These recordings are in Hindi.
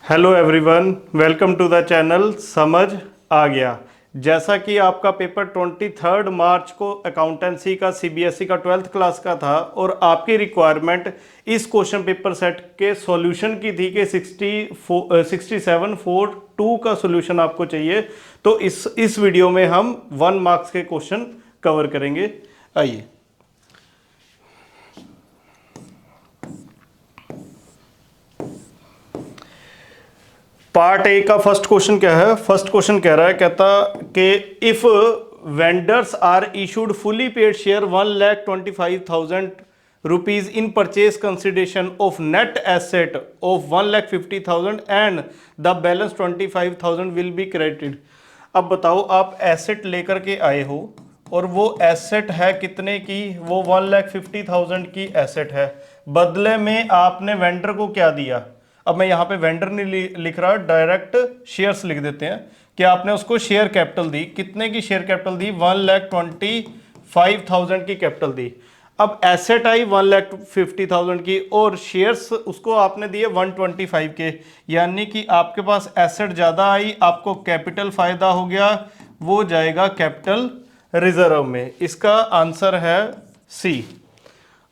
Hello everyone, welcome to the channel समझ आ गया। जैसा कि आपका पेपर 23 मार्च को अकाउंटेंसी का सीबीएसई का 12th क्लास का था और आपकी रिक्वायरमेंट इस क्वेश्चन पेपर सेट के सॉल्यूशन की थी कि 6742 का सॉल्यूशन आपको चाहिए। तो इस वीडियो में हम 1 मार्क्स के क्वेश्चन कवर करेंगे। आइए, पार्ट ए का फर्स्ट क्वेश्चन क्या है। फर्स्ट क्वेश्चन कह रहा है, कहता कि if vendors are issued fully paid share 1,25,000 rupees in purchase consideration of net asset of 1,50,000 and the balance 25,000 will be credited. अब बताओ, आप एसेट लेकर के आए हो और वो एसेट है कितने की? वो 1,50,000 की एसेट है। बदले में आपने वेंडर को क्या दिया? अब मैं यहाँ पे वेंडर नहीं लिख रहा, डायरेक्ट शेयर्स लिख देते हैं कि आपने उसको शेयर कैपिटल दी। कितने की शेयर कैपिटल दी? 1,25,000 की कैपिटल दी। अब एसेट आई 1,50,000 की और शेयर्स उसको आपने दिए 125 के, यानी कि आपके पास एसेट ज़्यादा आई, आपको कैपिटल फायदा हो गया, वो जाएगा कैपिटल रिजर्व में। इसका आंसर है सी।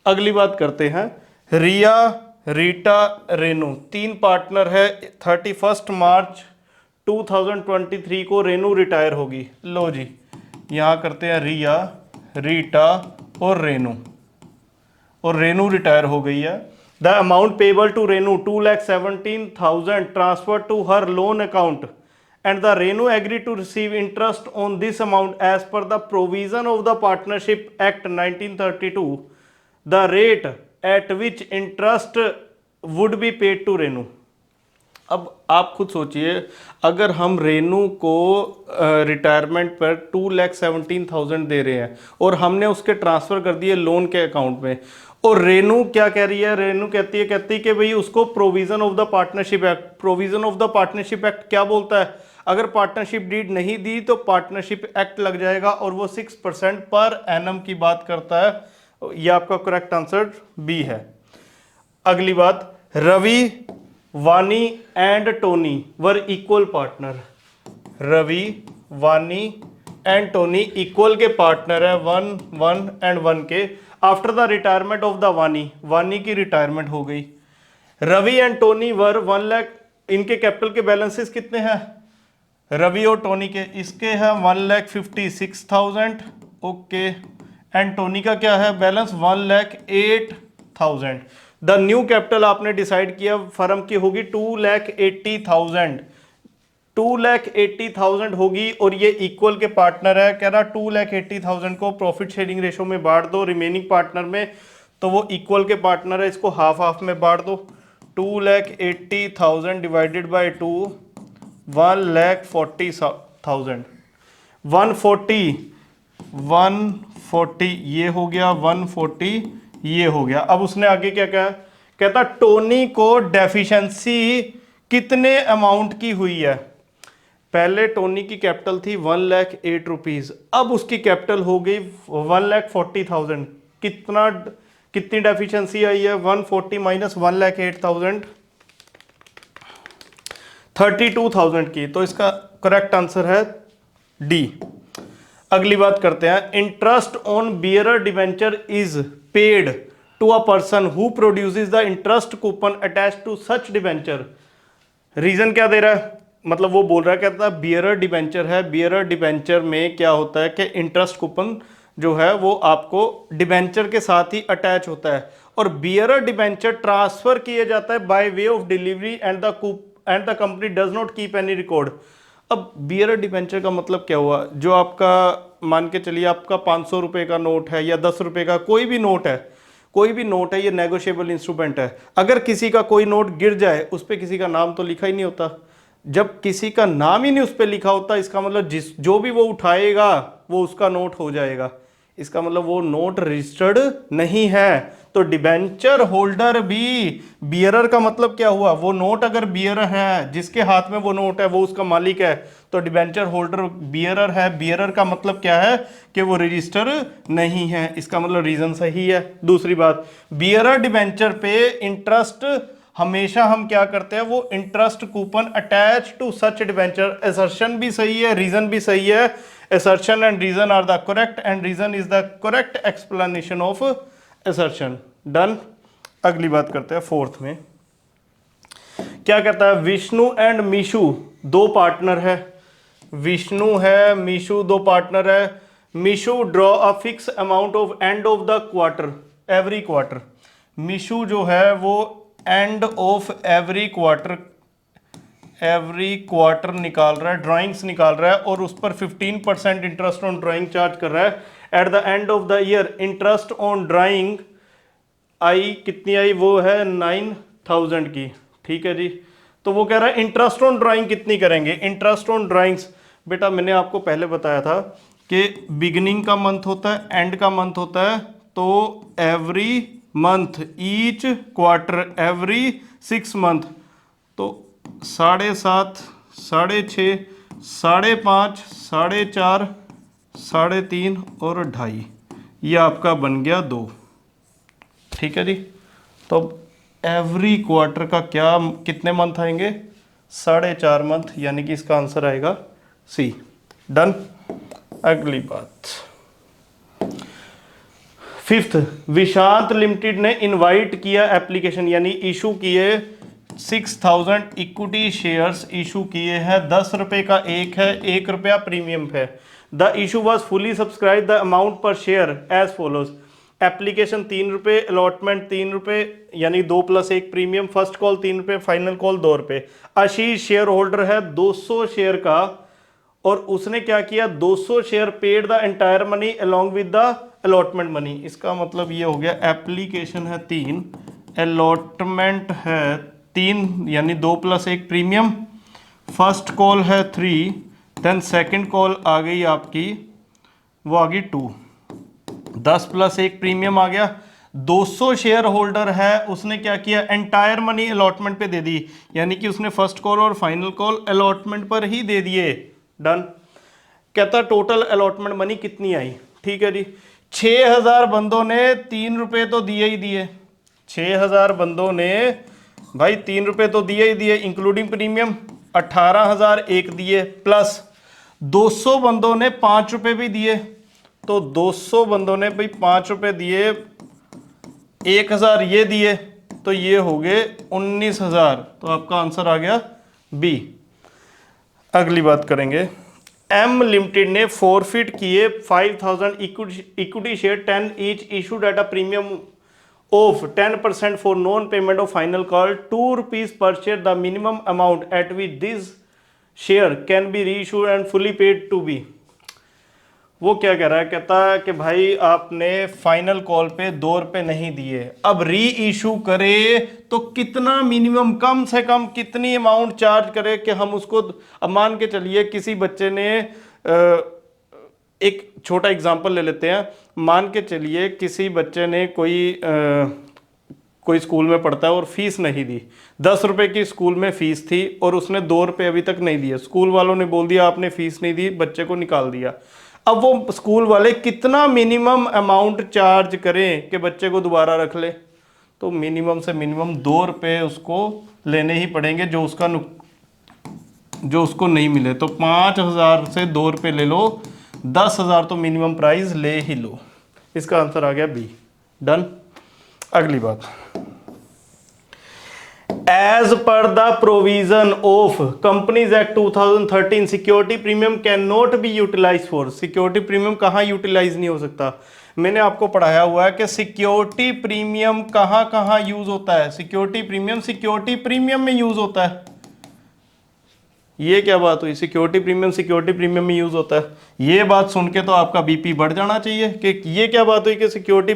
अगली बात करते हैं। रिया, रीटा, रेनू तीन पार्टनर है। 31 मार्च 2023 को रेनू रिटायर होगी। लो जी, यहाँ करते हैं रिया, रीटा और रेनू रिटायर हो गई है। The amount payable to Renu 2,17,000 transfer to her loan account and the Renu agreed to receive interest on this amount as per the provision of the Partnership Act 1932. The rate at which interest would be paid to Renu. अब आप खुद सोचिए, अगर हम रेनू को रिटायरमेंट पर 2,17,000 दे रहे हैं और हमने उसके ट्रांसफ़र कर दिए लोन के अकाउंट में, और रेनू क्या कह रही है? रेनू कहती है कि भाई उसको provision of the partnership act, provision of the partnership act क्या बोलता है? अगर पार्टनरशिप डीड नहीं दी तो पार्टनरशिप एक्ट लग जाएगा, और वो 6% पर एनम की बात करता है। ये आपका करेक्ट आंसर बी है। अगली बात, Ravi, Vani and Tony were equal partner. Ravi, Vani and Tony equal के पार्टनर है, 1 एंड 1 के। After the retirement of the Vani की रिटायरमेंट हो गई। Ravi and Tony were 1 lakh. इनके कैपिटल के बैलेंसेस कितने हैं? रवि और टोनी के, इसके है 1,56,000, ओके। एंड टोनी का क्या है बैलेंस? 1,08,000। द न्यू कैपिटल आपने डिसाइड किया फर्म की होगी 2,80,000। 2,80,000 होगी और ये इक्वल के पार्टनर है। कह रहा 2,80,000 को प्रॉफिट शेयरिंग रेशो में बांट दो रिमेनिंग पार्टनर में, तो वो इक्वल के पार्टनर है, इसको हाफ हाफ में बांट दो। 2,80,000 डिवाइडेड बाय 2, 1,40,000। 140 ये हो गया, 140 ये हो गया। अब उसने आगे क्या कहा? कहता टोनी को डेफिशिएंसी कितने अमाउंट की हुई है? पहले टोनी की कैपिटल थी 1,08,000 रुपीज, अब उसकी कैपिटल हो गई 1,40,000। कितनी डेफिशिएंसी आई है? 140 माइनस 1,08,000, 32,000 की। तो इसका करेक्ट आंसर है डी। अगली बात करते हैं। Interest on bearer debenture is paid to a person who produces the interest coupon attach to such debenture. Reason क्या दे रहा है? मतलब वो बोल रहा है, कहता है बियरर डिवेंचर है, बियरर डिवेंचर में क्या होता है कि इंटरेस्ट कूपन जो है वो आपको डिवेंचर के साथ ही अटैच होता है, और बियरर डिवेंचर ट्रांसफर किया जाता है by way of delivery and the company does not keep any record. अब बियरर डिवेंचर का मतलब क्या हुआ? जो आपका मान के चलिए आपका 500 रुपये का नोट है या 10 रुपये का कोई भी नोट है, ये नेगोशिएबल इंस्ट्रूमेंट है। अगर किसी का कोई नोट गिर जाए, उस पर किसी का नाम तो लिखा ही नहीं होता। जब किसी का नाम ही नहीं उस पर लिखा होता, इसका मतलब जो भी वो उठाएगा वो उसका नोट हो जाएगा। इसका मतलब वो नोट रजिस्टर्ड नहीं है। तो डिबेंचर होल्डर भी, बियरर का मतलब क्या हुआ? वो नोट अगर बियरर है, जिसके हाथ में वो नोट है वो उसका मालिक है, तो डिबेंचर होल्डर बियरर है। बियरर का मतलब क्या है? कि वो रजिस्टर नहीं है। इसका मतलब रीजन सही है। दूसरी बात, बियरर डिबेंचर पे इंटरेस्ट हमेशा हम क्या करते हैं, वो interest coupon attach to such debenture. Assertion भी सही है, रीजन भी सही है। Assertion and reason are the correct and reason is the correct explanation of assertion. Done. अगली बात करते हैं फोर्थ में। क्या कहता है, विष्णु एंड मीशु दो पार्टनर है। विष्णु है, मीशु दो पार्टनर है। Meeshu draw a fix amount of end of the quarter every quarter. Meeshu जो है वो एंड ऑफ एवरी क्वार्टर निकाल रहा है, ड्राइंग्स निकाल रहा है और उस पर 15% इंटरेस्ट ऑन ड्राइंग चार्ज कर रहा है। At the end of the year interest on drawing आई कितनी आई, वो है 9000 की। ठीक है जी। तो वो कह रहा है इंटरेस्ट ऑन ड्राइंग कितनी करेंगे। इंटरेस्ट ऑन ड्राइंग्स बेटा मैंने आपको पहले बताया था कि बिगिनिंग का मंथ होता है, एंड का मंथ होता है, तो every month each quarter every 6 month, तो 7.5, 6.5, 5.5, 4.5, 3.5 और 2.5, ये आपका बन गया 2। ठीक है जी। तो एवरी क्वार्टर का क्या कितने मंथ आएंगे, 4.5 मंथ, यानी कि इसका आंसर आएगा सी। डन। अगली बात फिफ्थ, विशांत लिमिटेड ने इनवाइट किया एप्लीकेशन, यानी इशू किए 6000 इक्विटी शेयर्स इशू किए हैं। 10 रुपए का एक है, 1 रुपया प्रीमियम है। The issue was fully subscribe, the amount पर शेयर एज फॉलोज। एप्लीकेशन 3 रुपये, अलॉटमेंट 3 रुपये, यानी 2 + 1 प्रीमियम। फर्स्ट कॉल 3 रुपये, फाइनल कॉल 2 रुपये। आशीष शेयर होल्डर है 200 शेयर का, और उसने क्या किया, 200 share paid the entire money along with the allotment money. इसका मतलब ये हो गया, एप्लीकेशन है 3, अलॉटमेंट है 3, यानी 2 + 1 प्रीमियम। फर्स्ट कॉल है 3, देन सेकंड कॉल आ गई आपकी, वो आ गई 2, 10 + 1 प्रीमियम आ गया। 200 शेयर होल्डर है, उसने क्या किया, एंटायर मनी अलॉटमेंट पे दे दी, यानी कि उसने फर्स्ट कॉल और फाइनल कॉल अलॉटमेंट पर ही दे दिए। डन। कहता टोटल अलॉटमेंट मनी कितनी आई। ठीक है जी। 6000 बंदों ने 3 रुपये तो दिए ही दिए। 6000 बंदों ने भाई 3 रुपये तो दिए ही दिए, इंक्लूडिंग प्रीमियम 18000 एक दिए, प्लस 200 बंदों ने 5 रुपये भी दिए, तो 200 बंदों ने भाई 5 रुपये दिए, 1000 ये दिए, तो ये हो गए 19000। तो आपका आंसर आ गया बी। अगली बात करेंगे, एम लिमिटेड ने फॉरफिट किए 5000 equity share 10 each issued at a premium of 10% for non payment of final call 2 rupees per share. The minimum amount at which this share can be reissued and fully paid to be. वो क्या कह रहा है, कहता है कि भाई आपने फाइनल कॉल पे 2 रुपये नहीं दिए, अब री इशू करे तो कितना मिनिमम, कम से कम कितनी अमाउंट चार्ज करे कि हम उसको। अब मान के चलिए किसी बच्चे ने एक छोटा एग्जांपल ले लेते हैं। मान के चलिए किसी बच्चे ने कोई स्कूल में पढ़ता है और फीस नहीं दी, 10 रुपये की स्कूल में फीस थी और उसने 2 रुपये अभी तक नहीं दिए। स्कूल वालों ने बोल दिया आपने फीस नहीं दी, बच्चे को निकाल दिया। अब वो स्कूल वाले कितना मिनिमम अमाउंट चार्ज करें कि बच्चे को दोबारा रख ले, तो मिनिमम से मिनिमम 2 रुपये उसको लेने ही पड़ेंगे, जो उसको नहीं मिले। तो 5000 से 2 रुपये ले लो, 10000 तो मिनिमम प्राइस ले ही लो। इसका आंसर आ गया बी। डन। अगली बात, as per the provision of Companies Act 2013 security premium can not be utilize for. Security premium कहाँ यूटिलाइज नहीं हो सकता। मैंने आपको पढ़ाया हुआ है कि सिक्योरिटी प्रीमियम कहाँ कहाँ यूज होता है। सिक्योरिटी प्रीमियम में यूज होता है। ये क्या बात हुई, सिक्योरिटी प्रीमियम में यूज होता है। ये बात सुन के तो आपका बीपी बढ़ जाना चाहिए कि ये क्या बात हुई कि सिक्योरिटी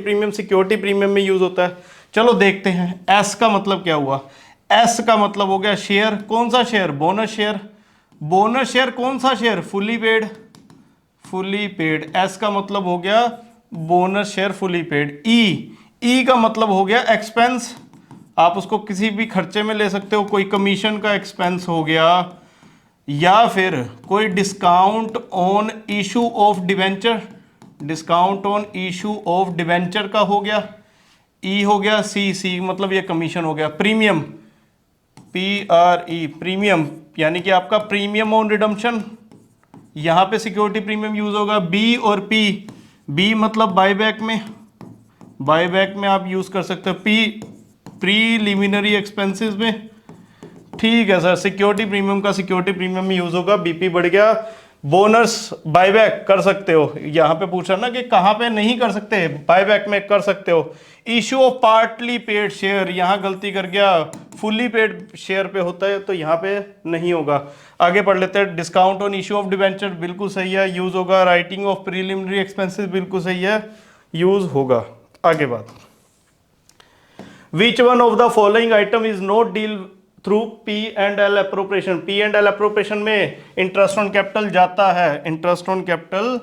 प्रीमियम में यूज होता है। चलो देखते हैं एस का मतलब क्या हुआ। एस का मतलब हो गया शेयर। कौन सा share, bonus share. Bonus share कौन सा शेयर, फुली पेड। एस का मतलब हो गया बोनस शेयर फुली पेड। ई का मतलब हो गया एक्सपेंस। आप उसको किसी भी खर्चे में ले सकते हो, कोई कमीशन का एक्सपेंस हो गया, या फिर कोई discount on issue of debenture, का हो गया। ई हो गया सी मतलब ये कमीशन हो गया। प्रीमियम PRE प्रीमियम, यानी कि आपका प्रीमियम ऑन रिडम्पशन, यहाँ पे सिक्योरिटी प्रीमियम यूज होगा। बी और पी, बी मतलब बायबैक में, बायबैक में आप यूज कर सकते हो। पी प्रीलिमिनरी एक्सपेंसेस में, ठीक है सर, सिक्योरिटी प्रीमियम का सिक्योरिटी प्रीमियम में यूज होगा। बीपी बढ़ गया। बोनस बायबैक कर सकते हो, यहाँ पे पूछा ना कि कहाँ पे नहीं कर सकते, बायबैक में कर सकते हो। Issue of partly paid share, यहाँ गलती कर गया, फुल्ली पेड शेयर पे होता है तो यहाँ पे नहीं होगा। आगे पढ़ लेते हैं। Discount on issue of debenture बिल्कुल सही है, यूज होगा। राइटिंग ऑफ प्रीलिमिनरी एक्सपेंसेस बिल्कुल सही है, यूज होगा। आगे बात, which one of the following item is not deal through P&L appropriation. P&L appropriation में इंटरेस्ट ऑन कैपिटल जाता है, इंटरेस्ट ऑन कैपिटल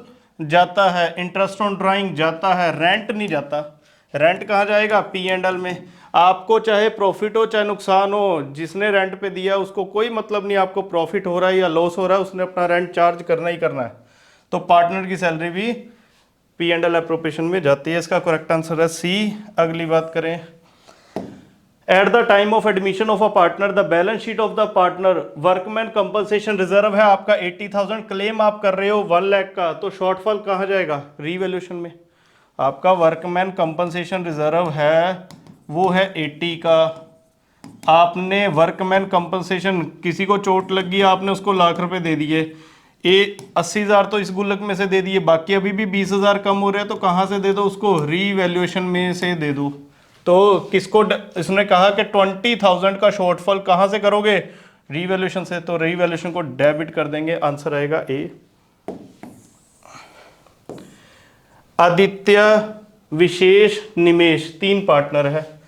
जाता है, इंटरेस्ट ऑन ड्राइंग जाता है, रेंट नहीं जाता। रेंट कहाँ जाएगा? P&L में। आपको चाहे प्रॉफिट हो चाहे नुकसान हो, जिसने रेंट पे दिया उसको कोई मतलब नहीं आपको प्रॉफिट हो रहा है या लॉस हो रहा है, उसने अपना रेंट चार्ज करना ही करना है। तो पार्टनर की सैलरी भी P&L अप्रोप्रिएशन में जाती है। इसका करेक्ट आंसर है सी। अगली बात करें। At the time of admission of a partner the balance sheet of the partner workman compensation reserve है आपका 80,000, क्लेम आप कर रहे हो 1 लाख का, तो शॉर्टफॉल कहाँ जाएगा? रीवैल्यूएशन में। आपका वर्कमैन कंपनसेशन रिजर्व है वो है 80 का। आपने वर्कमैन कंपनसेशन, किसी को चोट लगी आपने उसको लाख रुपए दे दिए, 80,000 तो इस गुल्लक में से दे दिए, बाकी अभी भी 20,000 कम हो रहे हैं, तो कहाँ से दे दो उसको? रीवैल्यूएशन में से दे दो। तो किसको इसने कहा कि 20,000 का शॉर्टफॉल कहाँ से करोगे? रीवैल्यूएशन से, तो रीवैल्यूएशन को डेबिट कर देंगे। आंसर आएगा ए। आदित्य विशेष निमेश 3 पार्टनर है।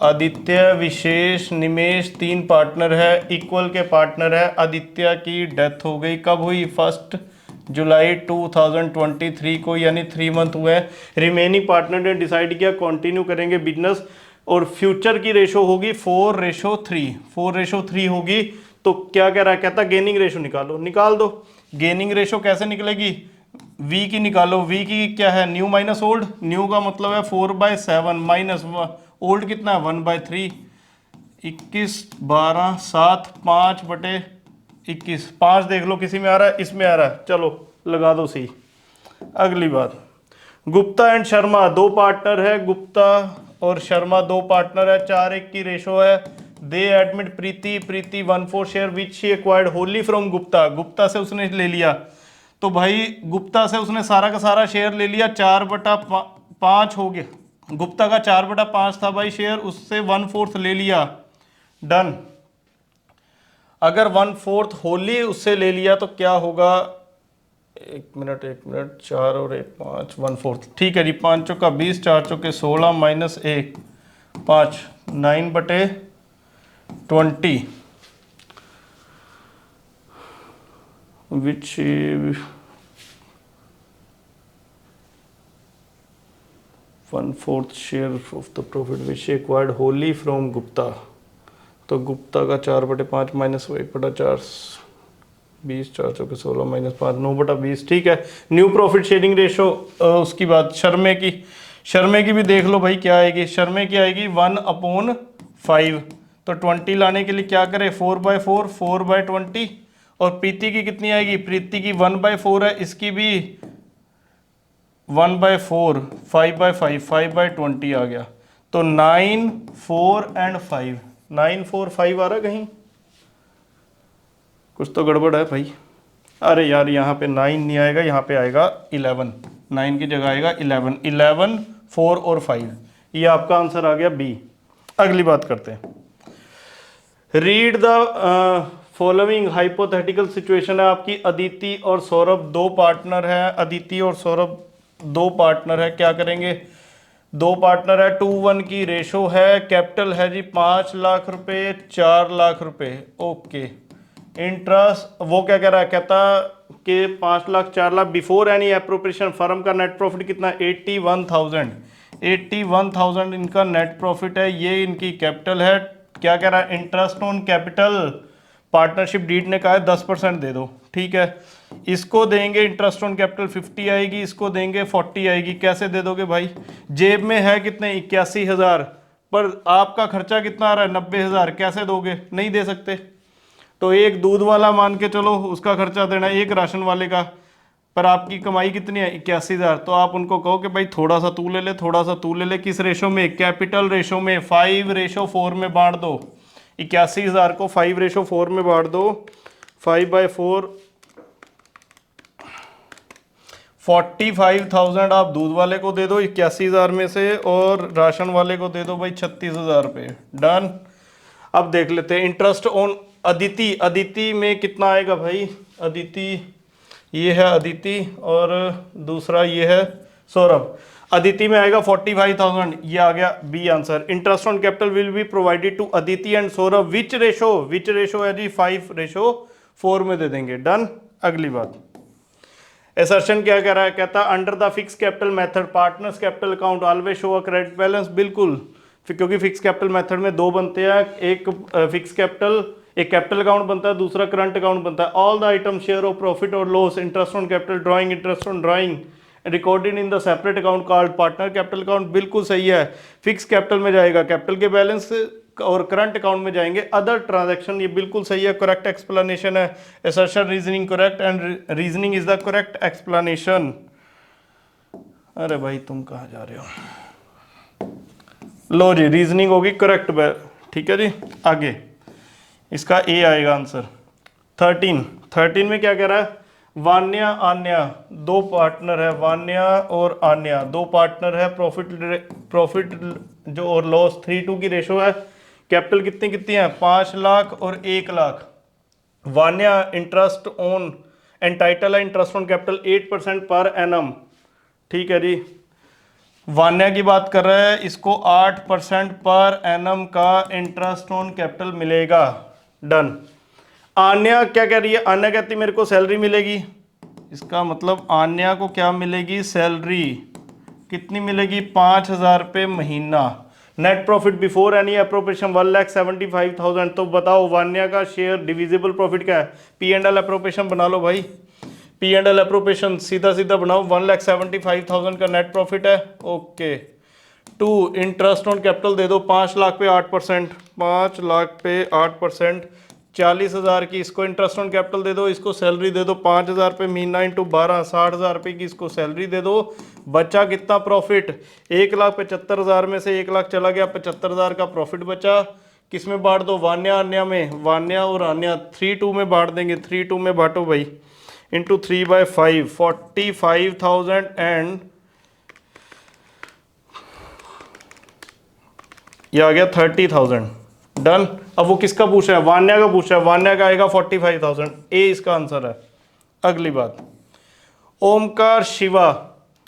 आदित्य विशेष निमेश 3 पार्टनर है, इक्वल के पार्टनर है। आदित्य की डेथ हो गई, कब हुई? 1 जुलाई 2023 को, यानी 3 मंथ हुए हैं। रिमेनिंग पार्टनर ने डिसाइड किया कंटिन्यू करेंगे बिजनेस, और फ्यूचर की रेशो होगी 4:3, 4:3 होगी। तो क्या कह रहा है? कहता गेनिंग रेशो निकालो, निकाल दो। गेनिंग रेशो कैसे निकलेगी? वी की निकालो। वी की क्या है? New minus old. न्यू का मतलब है 4/7 माइनस ओल्ड कितना है? 1/3। 21, 12, 7, 5/21। 5 देख लो किसी में आ रहा है, इसमें आ रहा है, चलो लगा दो सी। अगली बात, गुप्ता एंड शर्मा 2 पार्टनर है, गुप्ता और शर्मा 2 पार्टनर है, 4:1 की रेशो है। दे admit Preeti, Preeti 1/4 share which she acquired Holi from Gupta. Gupta से उसने ले लिया, तो भाई गुप्ता से उसने सारा का सारा शेयर ले लिया, 4/5 हो गया। गुप्ता का 4/5 था भाई शेयर, उससे 1/4 ले लिया, डन। अगर 1/4 होली उससे ले लिया तो क्या होगा? 1 मिनट 4 और 1 5, 1/4, ठीक है जी। 5 चौका 20, 4 चौके 16 minus 1 5, 9/20 which 1/4 share of the profit which acquired Holi from Gupta. तो गुप्ता का 4/5 माइनस 1/4, 20, 4 चौके 16 माइनस 5, 9/20, ठीक है। न्यू प्रॉफिट शेयरिंग रेशो उसकी बात। शर्मे की, शर्मे की भी देख लो भाई क्या आएगी। शर्मे की आएगी 1/5। तो 20 लाने के लिए क्या करें? 4/4, 4/20। और प्रीति की कितनी आएगी? प्रीति की 1/4 है, इसकी भी 1/4, 5/5, 5/20 आ गया। तो 9, 4 एंड 5, 9, 4, 5 आ रहा कहीं? कुछ तो गड़बड़ है भाई। अरे यार यहाँ पे 9 नहीं आएगा, यहाँ पे आएगा 11, 9 की जगह आएगा 11, 11, 4 और 5। ये आपका आंसर आ गया बी। अगली बात करते हैं। Read the following hypothetical situation है आपकी। अदिति और सौरभ 2 पार्टनर है, अदिति और सौरभ 2 पार्टनर है। क्या करेंगे? 2 पार्टनर है, 2:1 की रेशो है, कैपिटल है जी 5 लाख रुपए, 4 लाख रुपए, ओके। इंटरेस्ट वो क्या कह रहा है? कहता कि 5 lakh 4 lakh before any appropriation firm का नेट प्रॉफिट कितना? 81,000, 81,000 इनका नेट प्रॉफिट है, ये इनकी कैपिटल है। क्या कह रहा है? Interest on capital partnership deed ने कहा है 10% दे दो, ठीक है। इसको देंगे इंटरेस्ट ऑन कैपिटल 50 आएगी, इसको देंगे 40 आएगी। कैसे दे दोगे भाई? जेब में है कितने? 81,000, पर आपका खर्चा कितना आ रहा है 90,000, कैसे दोगे? नहीं दे सकते। तो एक दूध वाला मान के चलो उसका खर्चा देना है, एक राशन वाले का, पर आपकी कमाई कितनी है 81,000। तो आप उनको कहो कि भाई थोड़ा सा तू ले ले, थोड़ा सा तू ले ले। किस रेशो में? कैपिटल रेशो में 5:4 में बांट दो। 81,000 को 5:4 में बांट दो। 5/4 45,000 आप दूध वाले को दे दो 81,000 में से, और राशन वाले को दे दो भाई 36,000 रुपये। डन। अब देख लेते हैं इंटरेस्ट ऑन अदिति। अदिति में कितना आएगा भाई? अदिति, ये है अदिति, और दूसरा ये है सौरभ। अदिति में आएगा 45,000, ये आ गया B answer. Interest on capital will be provided to Aditi and Saurabh which ratio? Which ratio है जी? 5:4 में दे देंगे। डन। अगली बात, एसर्शन क्या कह रहा है? कहता है under the fix capital method partners capital account always show a credit balance. बिल्कुल, क्योंकि फिक्स कैपिटल मेथड में दो बनते हैं, एक फिक्स कैपिटल, एक कैपिटल अकाउंट बनता है, दूसरा करंट अकाउंट बनता है। All the item share of profit और loss, interest on capital drawing, interest on drawing recorded in the separate account called partner capital account. बिल्कुल सही है। फिक्स कैपिटल में जाएगा कैपिटल के बैलेंस, और करंट अकाउंट में जाएंगे अदर ट्रांजैक्शन। ये बिल्कुल सही है, करेक्ट एक्सप्लेनेशन है। Assertion reasoning correct and reasoning is the correct explanation. अरे भाई तुम कहाँ जा रहे हो? लो जी, रीजनिंग होगी करेक्ट। ठीक है जी। आगे इसका ए आएगा आंसर। 13 में क्या कह रहा है? वान्या आन्या दो पार्टनर है, वान्या और आन्या दो पार्टनर है। प्रॉफिट जो और लॉस 3:2 की रेशो है। कैपिटल कितनी कितनी है? 5 लाख और 1 lakh. Vanya interest on entitle है interest on capital 8% per annum. ठीक है जी। वान्या की बात कर रहे हैं, इसको 8% पर एनम का इंटरेस्ट ऑन कैपिटल मिलेगा। डन। आन्या क्या कह रही है? आन्या कहती मेरे को सैलरी मिलेगी। इसका मतलब आन्या को क्या मिलेगी? सैलरी। कितनी मिलेगी? 5,000 रुपये महीना। Net profit before any appropriation 1,75,000। तो बताओ वान्या का शेयर डिविजिबल प्रॉफिट क्या है? पी एंड एल अप्रोप्रिएशन बना लो भाई। पी एंड एल अप्रोप्रिएशन सीधा सीधा बनाओ। 1,75,000 का नेट प्रॉफिट है। ओके। 2 इंटरेस्ट ऑन कैपिटल दे दो 5 लाख पे 8%। 5 लाख पे 8%, 40,000 की इसको इंटरेस्ट ऑन कैपिटल दे दो, इसको सैलरी दे दो 5,000 रुपये महीना इंटू 12, 60,000 रुपये की इसको सैलरी दे दो। बचा कितना प्रॉफिट? 1,75,000 में से 1 लाख चला गया, 75,000 का प्रॉफिट बचा। किस में बांट दो? वान्या अन्या में। वान्या और अन्या 3:2 में बांट देंगे। 3:2 में बांटो भाई, इंटू 3/5 45,000 एंड ये आ गया 30,000। डन। अब वो किसका पूछा है? वान्या का पूछा है। वान्या का आएगा 45,000। ए इसका आंसर है। अगली बात, Omkar Shiva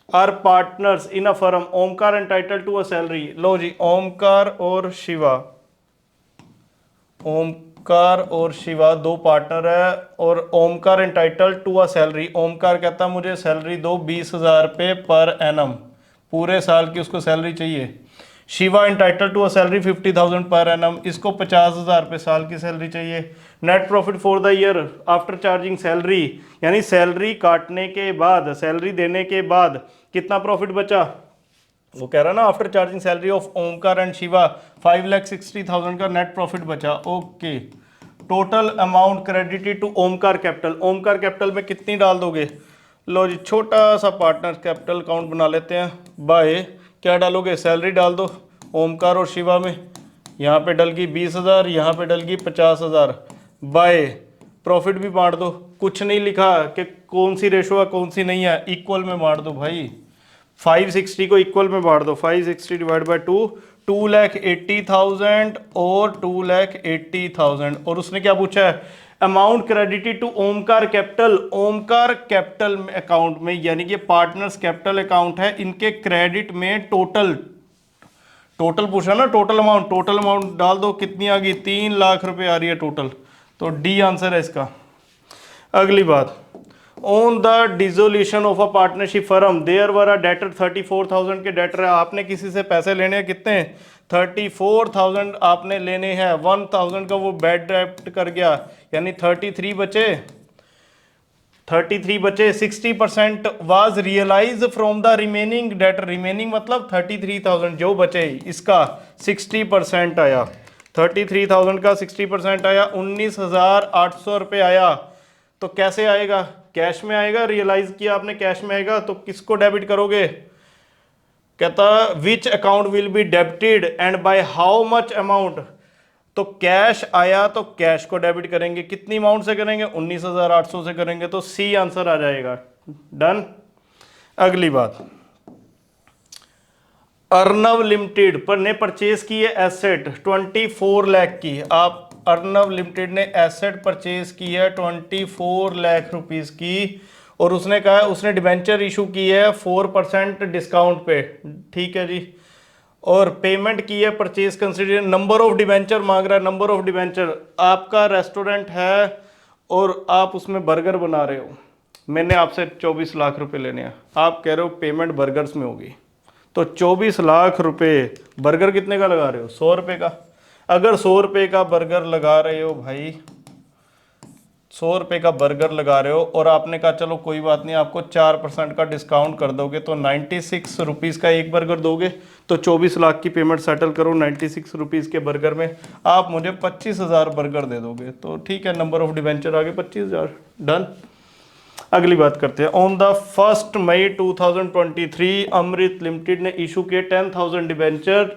are partners in a firm. Omkar entitle to a salary. लो जी, ओमकार और शिवा, ओमकार और शिवा दो पार्टनर है, और Omkar entitle to a salary. Omkar कहता मुझे सैलरी दो 20,000 रुपये पर एनम, पूरे साल की उसको सैलरी चाहिए। Shiva entitle to a salary 50,000 per annum, इसको 50,000 रुपये साल की सैलरी चाहिए। Net profit for the year after charging salary, यानी सैलरी काटने के बाद, सैलरी देने के बाद कितना प्रॉफिट बचा? वो कह रहा ना after charging salary of Omkar and Shiva 5,60,000 का नेट प्रॉफिट बचा। Okay. Total amount credited to Omkar capital. Omkar capital में कितनी डाल दोगे? लो जी, छोटा सा पार्टनर कैपिटल अकाउंट बना लेते हैं। बाय क्या डालोगे? सैलरी डाल दो ओमकार और शिवा में। यहाँ पे डल गई 20,000, यहाँ पे डल गई 50,000। बाय प्रॉफिट भी बांट दो। कुछ नहीं लिखा कि कौन सी रेशो है कौन सी नहीं है, इक्वल में बांट दो भाई। 560 को इक्वल में बांट दो। 560 डिवाइड बाई 2, 2,80,000 और 2,80,000। और उसने क्या पूछा है? Amount credited to Omkar capital. Omkar capital account में, यानी कि पार्टनर्स कैपिटल अकाउंट है, इनके क्रेडिट में टोटल पूछा ना, टोटल अमाउंट डाल दो। कितनी आ गई? 3 लाख रुपए आ रही है टोटल। तो डी आंसर है इसका। अगली बात, on the dissolution of a partnership firm there were a debtor 34,000 के डेटर है। आपने किसी से पैसे लेने हैं, कितने? 34,000 आपने लेने हैं। 1,000 का वो बैड डेप्ट कर गया, यानी 33 बचे। 33 बचे, 60% was realised from the remaining debt, remaining मतलब 33,000 जो बचे इसका 60% आया, 33,000 का 60% आया, 19,800 रुपये आया। तो कैसे आएगा? कैश में आएगा, रियलाइज किया आपने कैश में आएगा, तो किसको डेबिट करोगे? कहता which account will be debited and by how much amount. तो कैश आया तो कैश को डेबिट करेंगे, कितनी अमाउंट से करेंगे? 19,800 से करेंगे, तो सी आंसर आ जाएगा। डन। अगली बात, अर्नव लिमिटेड पर ने परचेज की है एसेट 24 लाख की। आप अर्नव लिमिटेड ने एसेट परचेज की है 24 लाख रुपीस की, और उसने कहा है उसने डिबेंचर इशू की है 4% डिस्काउंट पे, ठीक है जी। और पेमेंट की है purchase consider, number of debenture मांग रहा है, नंबर ऑफ डिबेंचर। आपका रेस्टोरेंट है और आप उसमें बर्गर बना रहे हो, मैंने आपसे 24 लाख रुपए लेने हैं, आप कह रहे हो पेमेंट बर्गर्स में होगी, तो 24 लाख रुपए बर्गर कितने का लगा रहे हो? 100 रुपये का। अगर 100 रुपये का बर्गर लगा रहे हो भाई, 100 रुपये का बर्गर लगा रहे हो, और आपने कहा चलो कोई बात नहीं आपको 4% का डिस्काउंट कर दोगे, तो 96 रुपीज़ का एक बर्गर दोगे, तो 24 लाख की पेमेंट सेटल करो 96 रुपीज़ के बर्गर में, आप मुझे 25,000 बर्गर दे दोगे, तो ठीक है, नंबर ऑफ डिवेंचर आगे 25,000। डन। अगली बात करते हैं। On the 1 May 2023 Amrit limited ने इशू किए 10,000 debenture,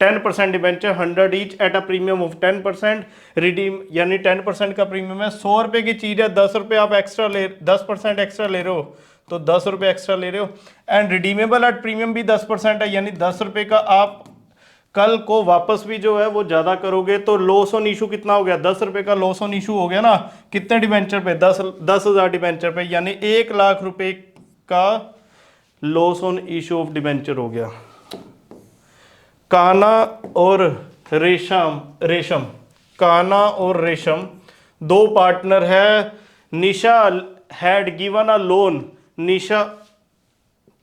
10% debenture 100 each at a premium of 10%, redeem यानी 10% का प्रीमियम है। 100 रुपये की चीज़ है, 10 रुपये आप एक्स्ट्रा ले, 10% एक्स्ट्रा ले रहे हो, तो 10 रुपये एक्स्ट्रा ले रहे हो, एंड रिडीमेबल एट प्रीमियम भी 10% है, यानी 10 रुपये का आप कल को वापस भी जो है वो ज़्यादा करोगे, तो लॉस ऑन इशू कितना हो गया? 10 रुपये का लॉस ऑन इशू हो गया ना, कितने डिवेंचर पे? 10,000 डिवेंचर पे, यानी 1 लाख रुपए का loss on issue of debenture हो गया। काना और रेशम, काना और रेशम दो पार्टनर है। निशा हैड गिवन अ लोन, निशा,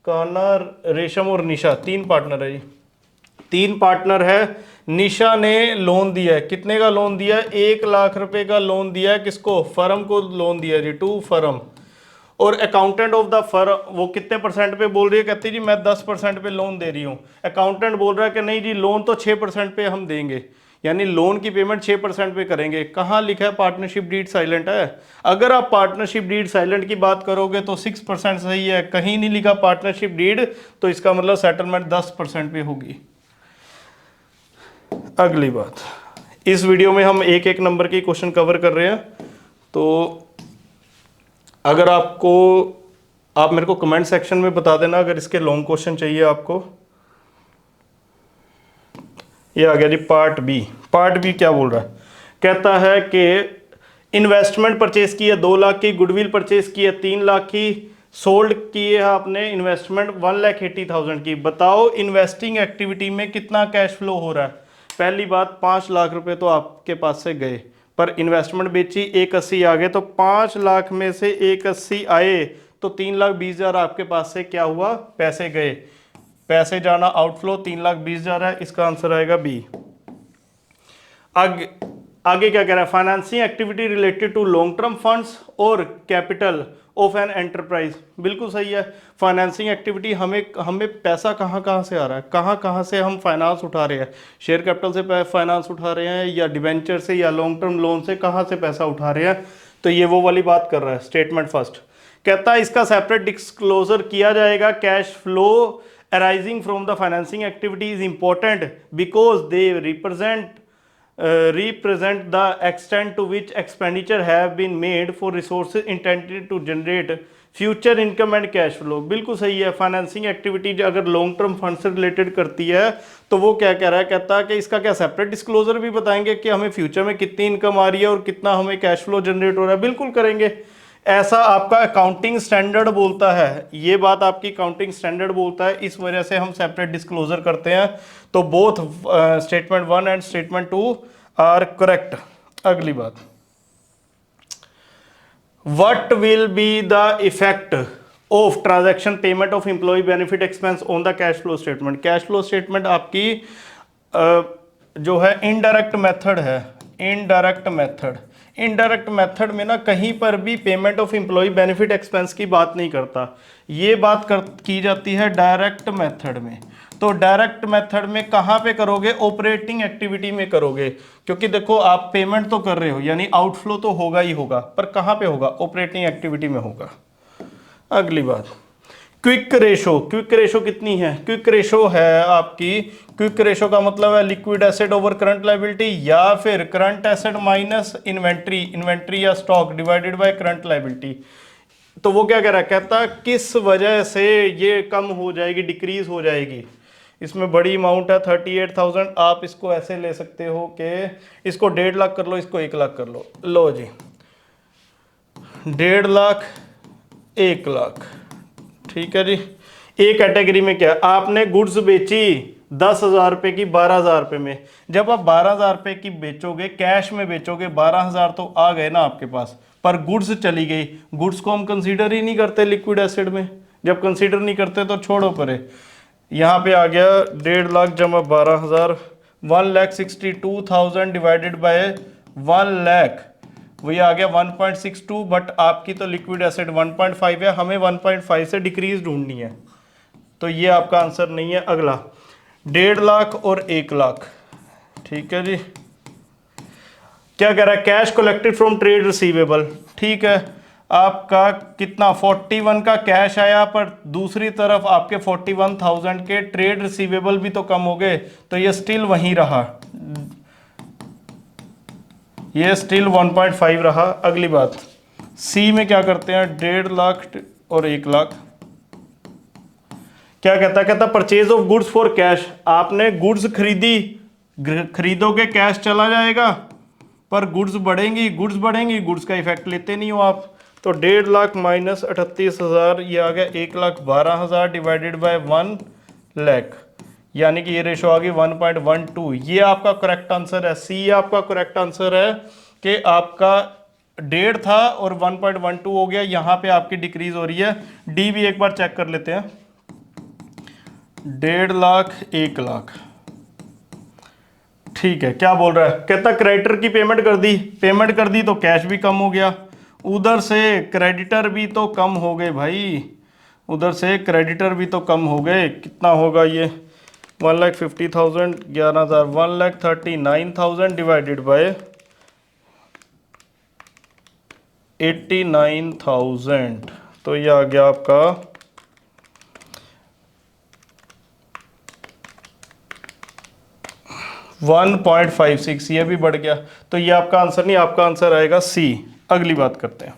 काना, रेशम और निशा 3 पार्टनर है जी, 3 पार्टनर है। निशा ने लोन दिया है, कितने का लोन दिया है? 1 लाख रुपए का लोन दिया है, किसको? फर्म को लोन दिया है जी, टू फर्म। और अकाउंटेंट ऑफ द फर्म वो कितने परसेंट पे बोल रही है? कहती है जी मैं 10% पे लोन दे रही हूँ। अकाउंटेंट बोल रहा है कि नहीं जी लोन तो 6% पे हम देंगे, यानी लोन की पेमेंट 6% पे करेंगे। कहाँ लिखा है पार्टनरशिप डीड साइलेंट है? अगर आप पार्टनरशिप डीड साइलेंट की बात करोगे तो 6% सही है, कहीं नहीं लिखा पार्टनरशिप डीड, तो इसका मतलब सेटलमेंट 10% पे होगी। अगली बात, इस वीडियो में हम एक एक नंबर के क्वेश्चन कवर कर रहे हैं, तो अगर आप मेरे को कमेंट सेक्शन में बता देना अगर इसके लॉन्ग क्वेश्चन चाहिए आपको। ये आ गया जी पार्ट बी। पार्ट बी क्या बोल रहा है? कहता है कि इन्वेस्टमेंट परचेज की है 2 लाख की, गुडविल परचेज की है 3 लाख की, सोल्ड की है आपने इन्वेस्टमेंट 1,80,000 की। बताओ इन्वेस्टिंग एक्टिविटी में कितना कैश फ्लो हो रहा है? पहली बात 5 लाख रुपए तो आपके पास से गए, पर इन्वेस्टमेंट बेची 180 आ गए, तो 5 लाख में से 180 आए, तो 3,20,000 आपके पास से क्या हुआ? पैसे गए। पैसे जाना आउटफ्लो 3,20,000 है, इसका आंसर आएगा बी। आगे क्या कह रहा है? Financing activity related to long term funds और कैपिटल ऑफ एन एंटरप्राइज। बिल्कुल सही है। फाइनेंसिंग एक्टिविटी हमें पैसा कहाँ से आ रहा है, कहाँ से हम फाइनेंस उठा रहे हैं? शेयर कैपिटल से फाइनेंस उठा रहे हैं, या डिवेंचर से, या लॉन्ग टर्म लोन से, कहाँ से पैसा उठा रहे हैं? तो ये वो वाली बात कर रहा है। स्टेटमेंट फर्स्ट कहता है इसका सेपरेट डिस्क्लोजर किया जाएगा। Cash flow arising from the financing activity is important because they represent the extent to which expenditure have been made for resources intended to generate future income and cash flow। बिल्कुल सही है। फाइनेंसिंग एक्टिविटी अगर लॉन्ग टर्म फंड से रिलेटेड करती है तो वो क्या कह रहा है? कहता है कि इसका क्या सेपरेट डिस्क्लोजर भी बताएंगे कि हमें फ्यूचर में कितनी इनकम आ रही है और कितना हमें कैश फ्लो जनरेट हो रहा है। बिल्कुल करेंगे, ऐसा आपका अकाउंटिंग स्टैंडर्ड बोलता है, ये बात आपकी अकाउंटिंग स्टैंडर्ड बोलता है, इस वजह से हम सेपरेट डिस्क्लोजर करते हैं। तो both statement 1 and statement 2 are correct. अगली बात, what will be the effect of transaction payment of employee benefit expense on the cash flow statement? Cash flow statement आपकी जो है इनडायरेक्ट मेथड है, इनडायरेक्ट मेथड। इनडायरेक्ट मेथड में ना कहीं पर भी payment of employee benefit expense की बात नहीं करता, ये बात की जाती है डायरेक्ट मेथड में। तो डायरेक्ट मेथड में कहाँ पे करोगे? ऑपरेटिंग एक्टिविटी में करोगे, क्योंकि देखो आप पेमेंट तो कर रहे हो यानी आउटफ्लो तो होगा ही होगा, पर कहाँ पे होगा? ऑपरेटिंग एक्टिविटी में होगा। अगली बात, क्विक रेशो। क्विक रेशो कितनी है? क्विक रेशो है आपकी, क्विक रेशो का मतलब है liquid asset over current liability, या फिर current asset minus inventory, inventory या stock divided by current liability. तो वो क्या कह रहा है? कहता किस वजह से ये कम हो जाएगी, डिक्रीज हो जाएगी। इसमें बड़ी अमाउंट है 38,000, आप इसको ऐसे ले सकते हो कि इसको 1.5 लाख कर लो, इसको 1 लाख कर लो। लो जी, 1.5 लाख 1 लाख, ठीक है जी। एक कैटेगरी में क्या, आपने गुड्स बेची 10,000 रुपये की 12,000 रुपये में। जब आप 12,000 रुपये की बेचोगे, कैश में बेचोगे, 12,000 तो आ गए ना आपके पास, पर गुड्स चली गई। गुड्स को हम कंसीडर ही नहीं करते लिक्विड एसिड में, जब कंसीडर नहीं करते तो छोड़ो परे। यहाँ पे आ गया 1.5 लाख जमा 12,000, 1,62,000 डिवाइडेड बाय 1 लाख, वही आ गया 1.62। बट आपकी तो लिक्विड एसिड 1.5 है, हमें 1.5 से डिक्रीज ढूंढनी है, तो ये आपका आंसर नहीं है। अगला 1.5 लाख और 1 लाख, ठीक है जी। क्या कह रहा है? Cash collected from trade receivable, ठीक है। आपका कितना 41 का कैश आया, पर दूसरी तरफ आपके 41,000 के ट्रेड रिसीवेबल भी तो कम हो गए, तो ये स्टिल वहीं रहा, ये स्टिल 1.5 रहा। अगली बात, सी में क्या करते हैं? 1.5 लाख और 1 लाख। क्या कहता है? कहता purchase of goods for cash. आपने गुड्स खरीदी, खरीदोगे कैश चला जाएगा, पर गुड्स बढ़ेंगी, गुड्स बढ़ेंगी, गुड्स का इफेक्ट लेते नहीं हो आप। तो 1.5 लाख माइनस 38,000, ये आ गया 1,12,000 डिवाइडेड बाय 1 लाख, यानी कि ये रेशो आ गई 1.12। ये आपका करेक्ट आंसर है, सी आपका करेक्ट आंसर है कि आपका 1.5 था और 1.12 हो गया, यहाँ पे आपकी डिक्रीज हो रही है। डी भी एक बार चेक कर लेते हैं, 1.5 लाख 1 लाख, ठीक है। क्या बोल रहा है? कहता क्रेडिटर की पेमेंट कर दी, पेमेंट कर दी तो कैश भी कम हो गया, उधर से क्रेडिटर भी तो कम हो गए भाई, उधर से क्रेडिटर भी तो कम हो गए। कितना होगा ये? 1,50,000, 11,000, 1,39,000 डिवाइडेड बाय 89,000, तो ये आ गया आपका 1.56, ये भी बढ़ गया, तो ये आपका आंसर नहीं, आपका आंसर आएगा सी। अगली बात करते हैं,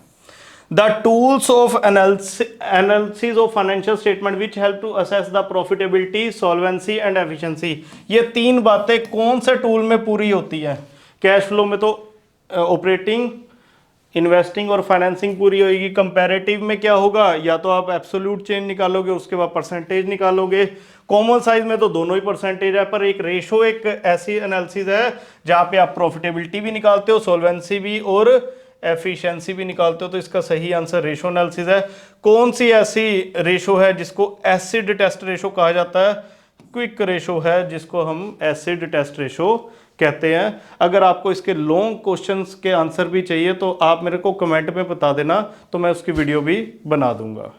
the tools of analysis of financial statement which help to assess the profitability, solvency and efficiency. ये तीन बातें कौन से टूल में पूरी होती है? कैश फ्लो में तो ऑपरेटिंग, इन्वेस्टिंग और फाइनेंसिंग पूरी होगी। कंपैरेटिव में क्या होगा? या तो आप एब्सोल्यूट चेंज निकालोगे, उसके बाद परसेंटेज निकालोगे। कॉमन साइज में तो दोनों ही परसेंटेज है, पर एक रेशो एक ऐसी एनालिसिस है जहां पे आप प्रॉफिटेबिलिटी भी निकालते हो, सॉल्वेंसी भी और एफिशिएंसी भी निकालते हो। तो इसका सही आंसर रेशो एनालिसिस है। कौन सी ऐसी रेशो है जिसको एसिड टेस्ट रेशो कहा जाता है? क्विक रेशो है, जिसको हम एसिड टेस्ट रेशो कहते हैं। अगर आपको इसके लॉन्ग क्वेश्चंस के आंसर भी चाहिए तो आप मेरे को कमेंट में बता देना, तो मैं उसकी वीडियो भी बना दूंगा।